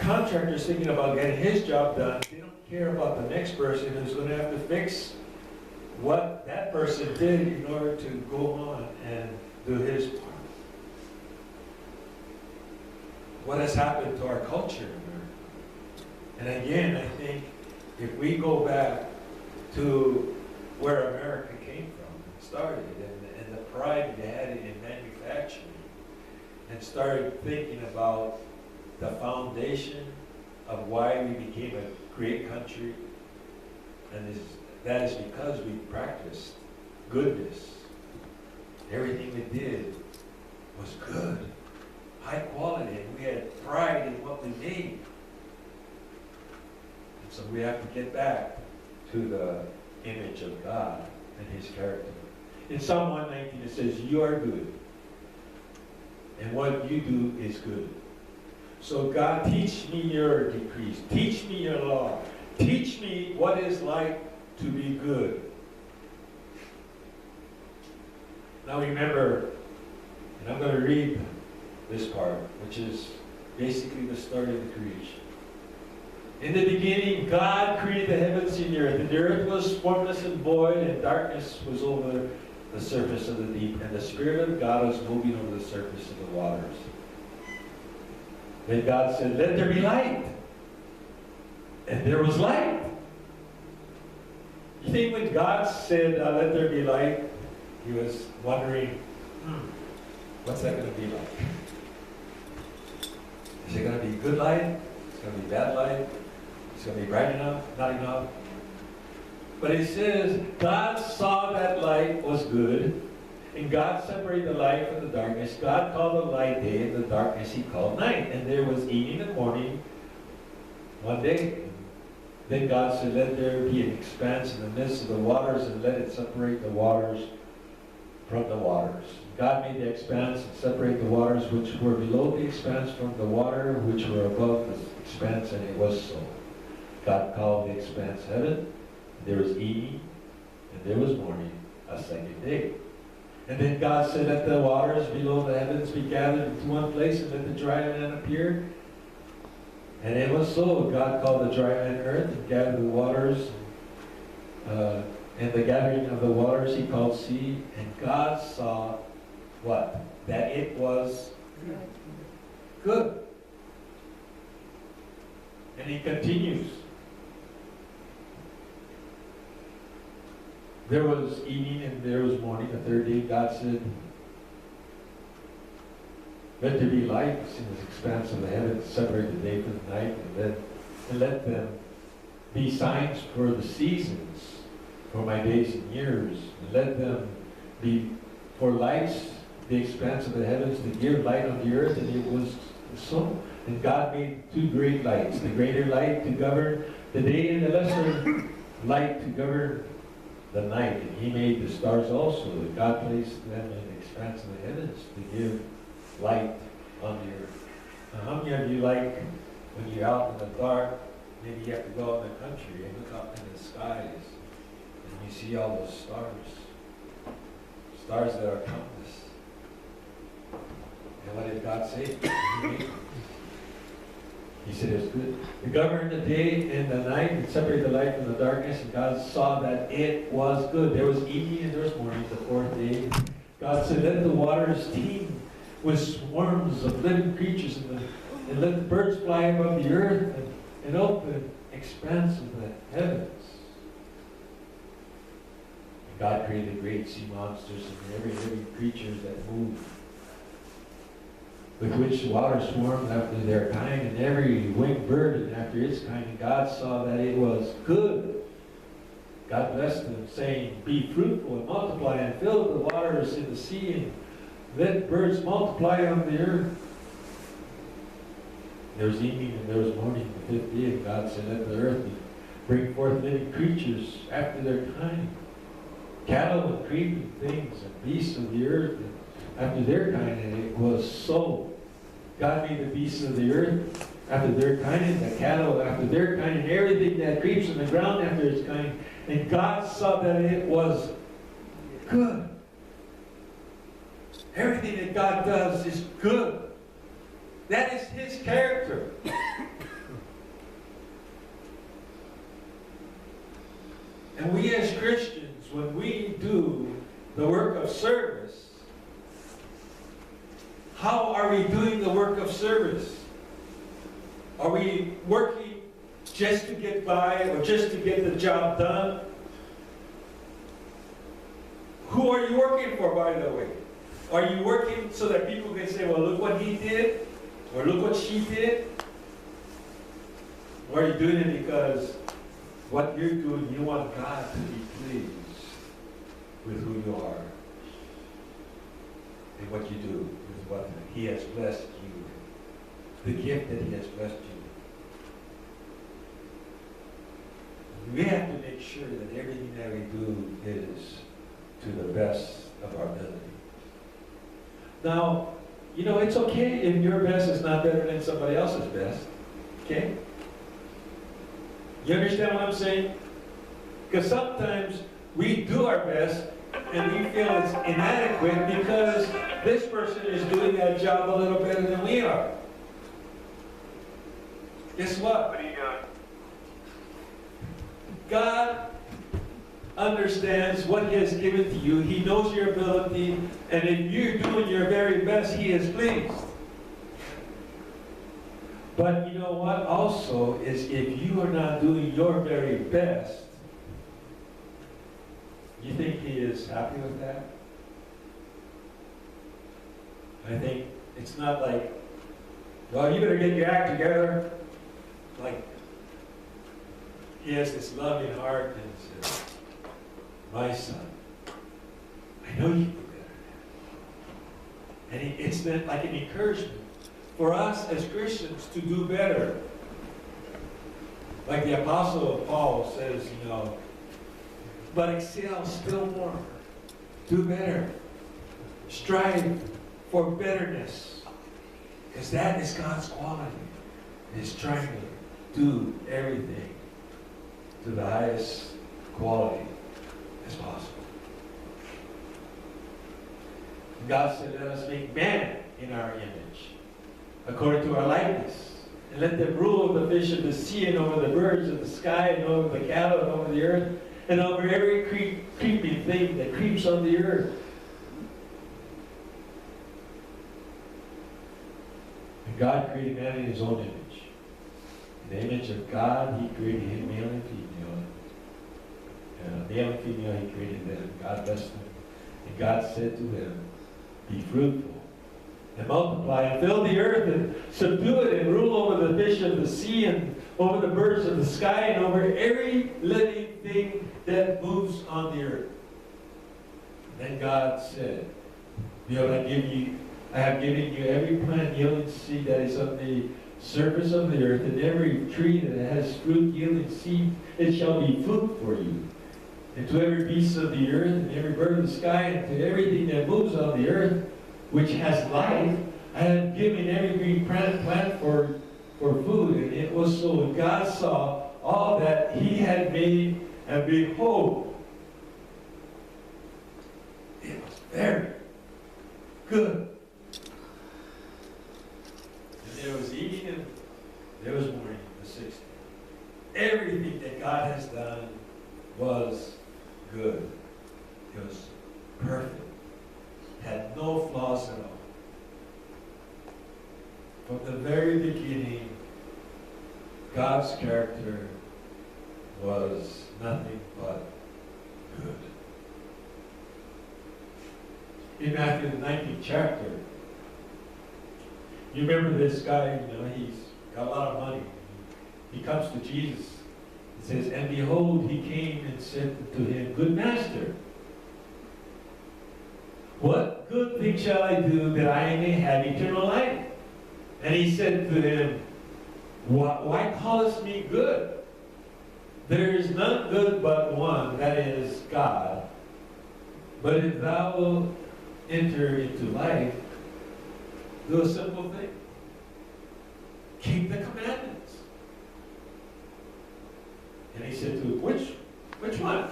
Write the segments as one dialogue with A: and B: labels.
A: contractor's thinking about getting his job done. They don't care about the next person who's going to have to fix what that person did in order to go on and do his part. What has happened to our culture in America? And again, I think if we go back to where America came from, started, and the pride they had in manufacturing, and started thinking about the foundation of why we became a great country, and that is because we practiced goodness. Everything we did was good, high quality, and we had pride in what we made. And so we have to get back to the image of God and His character. In Psalm 119 it says, "You are good, and what you do is good." So God, teach me your decrees. Teach me your law. Teach me what it's like to be good. Now remember, and I'm going to read this part, which is basically the story of the creation. In the beginning, God created the heavens and the earth. And the earth was formless and void, and darkness was over the surface of the deep. And the Spirit of God was moving over the surface of the waters. Then God said, "Let there be light." And there was light. You think when God said, "Let there be light," He was wondering, what's that going to be like? Is it going to be good light? Is it going to be bad light? Is it going to be bright enough? Not enough? But it says, God saw that light was good, and God separated the light from the darkness. God called the light day, and the darkness He called night. And there was evening and morning one day. Then God said, "Let there be an expanse in the midst of the waters, and let it separate the waters from the waters." God made the expanse and separated the waters which were below the expanse from the water which were above the expanse, and it was so. God called the expanse heaven. There was evening, and there was morning, a second day. And then God said, "Let the waters below the heavens be gathered into one place, and let the dry land appear." And it was so. God called the dry land earth, and gathered the waters, and the gathering of the waters He called sea. And God saw what? That it was good. And He continues. There was evening and there was morning. The third day God said, "Let there be lights in the expanse of the heavens, separate the day from the night, and let them be signs for the seasons, for my days and years. And let them be for lights, the expanse of the heavens, to give light on the earth." And it was so. And God made two great lights, the greater light to govern the day, and the lesser light to govern the night. And He made the stars also. And God placed them in the expanse of the heavens to give light on the earth. Now, how many of you like when you're out in the dark, maybe you have to go out in the country and look up in the skies and you see all those stars? Stars that are countless. And what did God say? He made them. He said it was good. To govern the day and the night, and separate the light from the darkness. And God saw that it was good. There was evening and there was morning, the fourth day. God said, "Let the waters teem with swarms of living creatures, and let the birds fly above the earth, and open expanse of the heavens." And God created great sea monsters and every living creature that moved, with which the water swarmed after their kind, and every winged bird and after its kind. And God saw that it was good. God blessed them, saying, "Be fruitful and multiply, and fill the waters in the sea, and let birds multiply on the earth." There was evening and there was morning, the fifth day. And God said, "Let the earth bring forth living creatures after their kind, cattle and creeping things, and beasts of the earth after their kind." And it was so. God made the beasts of the earth after their kind, and the cattle after their kind, and everything that creeps on the ground after its kind. And God saw that it was good. Everything that God does is good. That is His character. And we as Christians, when we do the work of service, how are we doing the work of service? Are we working just to get by or just to get the job done? Who are you working for, by the way? Are you working so that people can say, well, look what he did, or look what she did? Or are you doing it because what you're doing, you want God to be pleased with who you are and what you do with what He has blessed you, the gift that He has blessed you. We have to make sure that everything that we do is to the best of our ability. Now, you know, it's okay if your best is not better than somebody else's best. Okay? You understand what I'm saying? Because sometimes we do our best and we feel it's inadequate because this person is doing that job a little better than we are. Guess what? God understands what He has given to you. He knows your ability, and if you're doing your very best, He is pleased. But you know what also is, if you are not doing your very best, you think He is happy with that? I think it's not like, well, you better get your act together. Like, He has this loving heart and says, my son, I know you can do better. And it's meant like an encouragement for us as Christians to do better. Like the Apostle Paul says, you know, but excel still more. Do better. Strive for betterness. Because that is God's quality. Is trying to do everything to the highest quality as possible. God said, let us make man in our image, according to our likeness. And let them rule over the fish of the sea, and over the birds of the sky, and over the cattle, and over the earth, and over every creeping thing that creeps on the earth. And God created man in His own image. In the image of God, He created him, male and female. Male and female, He created them. God blessed them. And God said to them, be fruitful and multiply and fill the earth and subdue it and rule over the fish of the sea and over the birds of the sky and over every living thing that moves on the earth. And then God said, I have given you every plant yielding seed that is on the surface of the earth, and every tree that has fruit yielding seed, it shall be food for you. And to every beast of the earth, and every bird of the sky, and to everything that moves on the earth, which has life, I have given every green plant for food. And it was so. And God saw all that He had made, and behold, it was very good. And there was evening and there was morning, the sixth day. Everything that God has done was good. It was perfect. Had no flaws at all. From the very beginning, God's character was nothing but good. In Matthew the 19th chapter, you remember this guy, you know, he's got a lot of money. He comes to Jesus. It says, and behold, he came and said to him, good master, what good thing shall I do that I may have eternal life? And he said to him, why callest me good? There is none good but one, that is God. But if thou wilt enter into life, do a simple thing. Keep the commandments. And he said to him, which one?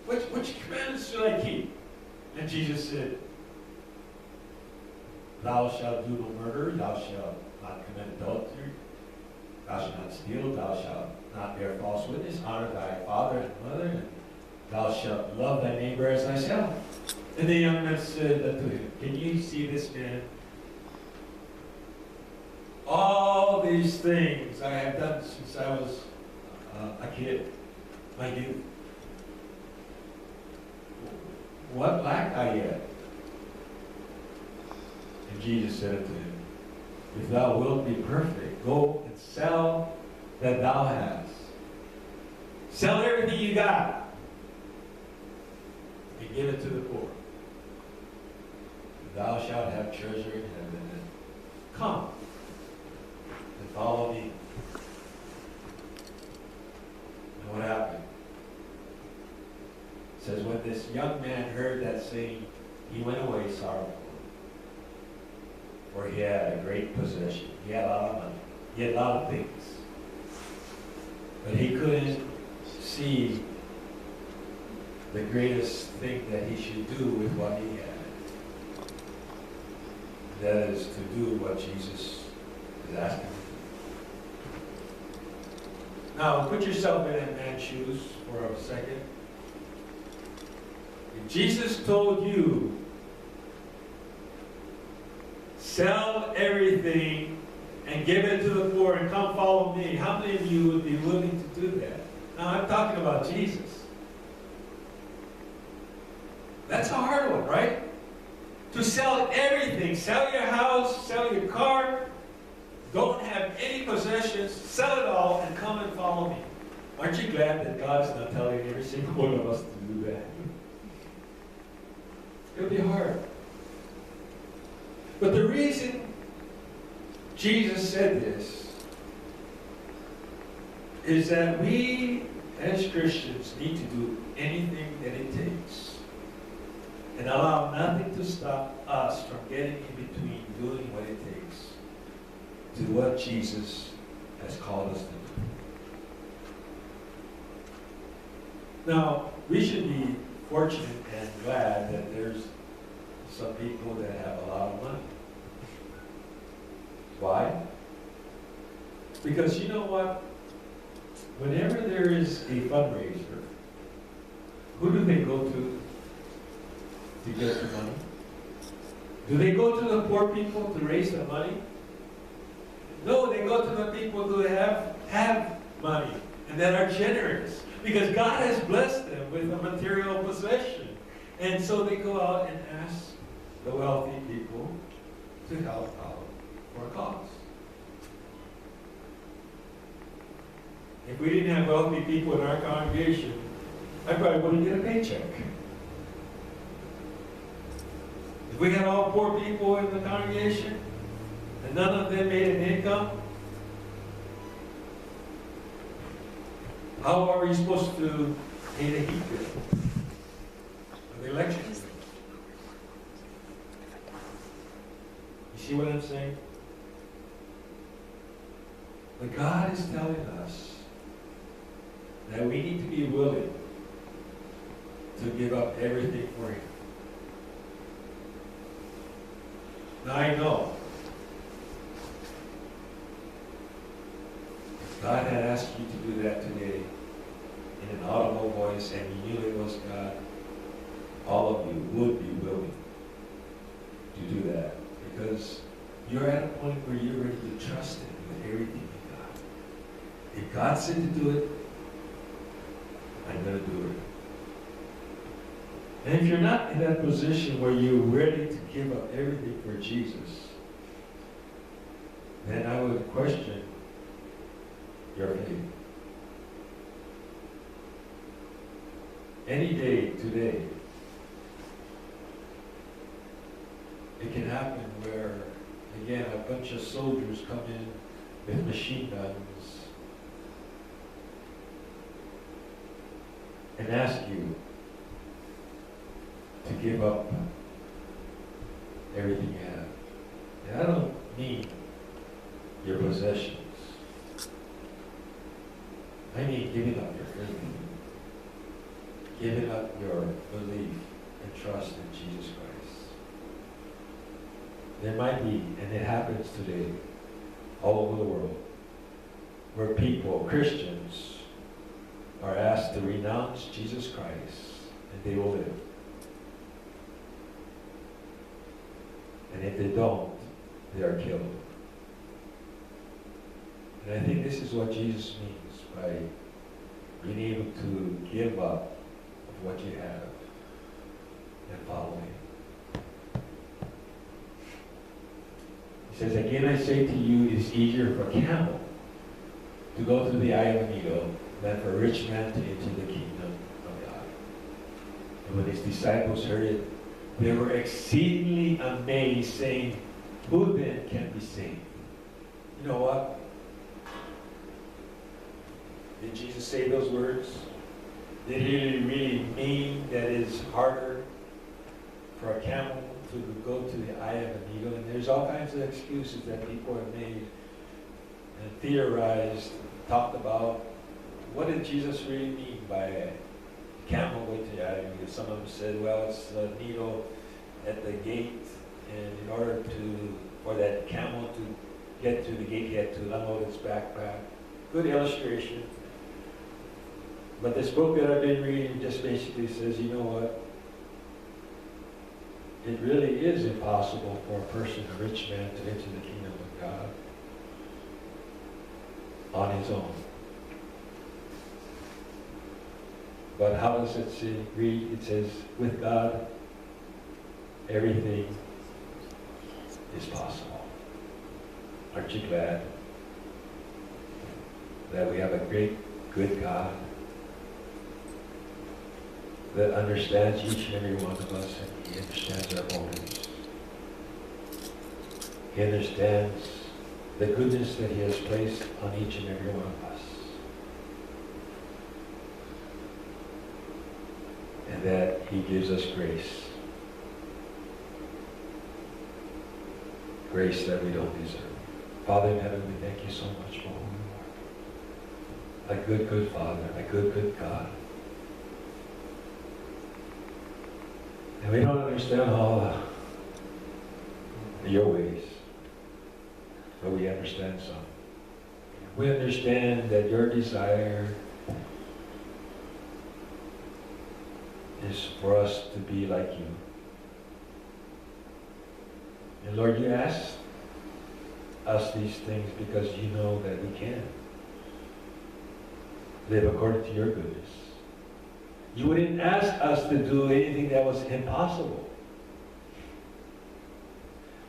A: Which commandments should I keep? And Jesus said, thou shalt do no murder, thou shalt not commit adultery, thou shalt not steal, thou shalt not bear false witness, honor thy father and mother, and Thou shalt love thy neighbor as thyself. And the young man said unto him, Can you see this man? All these things I have done since I was a kid, my youth. What lack I yet? And Jesus said unto him, If thou wilt be perfect, go and sell that thou hast. Sell everything you got and give it to the poor. Thou shalt have treasure in heaven. And come and follow me. And what happened? It says, when this young man heard that saying, he went away sorrowful. For he had a great possession. He had a lot of money. He had a lot of things. But he couldn't see the greatest thing that he should do with what he had. That is to do what Jesus is asking him to do. Now, put yourself in that man's shoes for a second. If Jesus told you, sell everything and give it to the poor and come follow me, how many of you would be willing to do that? Now, I'm talking about Jesus. That's a hard one, right? To sell everything, sell your house, sell your car, don't have any possessions, sell it all and come and follow me. Aren't you glad that God is not telling every single one of us to do that? It'll be hard. But the reason Jesus said this is that we as Christians need to do anything that it takes and allow nothing to stop us from getting in between doing what it takes to what Jesus has called us to do. Now, we should be fortunate and glad that there's some people that have a lot of money. Why? Because you know what? Whenever there is a fundraiser, who do they go to get the money? Do they go to the poor people to raise the money? No, they go to the people who have money and that are generous. Because God has blessed them with a material possession. And so they go out and ask the wealthy people to help out for a cause. If we didn't have wealthy people in our congregation, I probably wouldn't get a paycheck. If we had all poor people in the congregation and none of them made an income, how are we supposed to pay the heat bill or the electric bill? You see what I'm saying? But God is telling us that we need to be willing to give up everything for Him. Now I know if God had asked you to do that today in an audible voice and you knew it was God, all of you would be willing to do that because you're at a point where you're ready to trust Him with everything you got. If God said to do it, I'm going to do it. And if you're not in that position where you're ready to give up everything for Jesus, then I would question your faith. Any day today, it can happen where, again, a bunch of soldiers come in with machine guns and ask you to give up everything you have. And I don't mean your possessions. I mean giving up your faith. Giving up your belief and trust in Jesus Christ. There might be, and it happens today, all over the world, where people, Christians, are asked to renounce Jesus Christ, and they will live. And if they don't, they are killed. And I think this is what Jesus means by being able to give up of what you have and follow Him. He says, again I say to you, it is easier for a camel to go through the eye of a needle than for a rich man to enter the kingdom of God. And when His disciples heard it, they were exceedingly amazed, saying, who then can be saved? You know what? Did Jesus say those words? Did He really mean that it's harder for a camel to go to the eye of a needle? And there's all kinds of excuses that people have made and theorized, talked about. What did Jesus really mean by a camel going to the eye of a needle? Some of them said, well, it's a needle at the gate, and in order for that camel to get to the gate, he had to unload its backpack. Good illustration. But this book that I've been reading just basically says, you know what? It really is impossible for a person, a rich man, to enter the kingdom of God on his own. But how does it read? It says, with God, everything is possible. Aren't you glad that we have a great, good God that understands each and every one of us, and He understands our motives. He understands the goodness that He has placed on each and every one of us. And that He gives us grace. Grace that we don't deserve. Father in heaven, we thank You so much for who You are. A good, good Father, a good, good God. And we don't understand all Your ways, but we understand some. We understand that Your desire is for us to be like You. And Lord, You ask us these things because You know that we can live according to Your goodness. You wouldn't ask us to do anything that was impossible.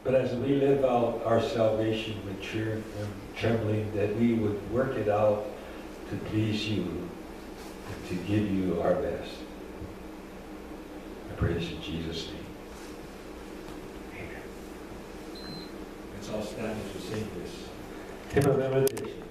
A: But as we live out our salvation with fear and trembling, that we would work it out to please You and to give You our best. I pray this in Jesus' name. Amen. Let's all stand as we sing this hymn of invitation.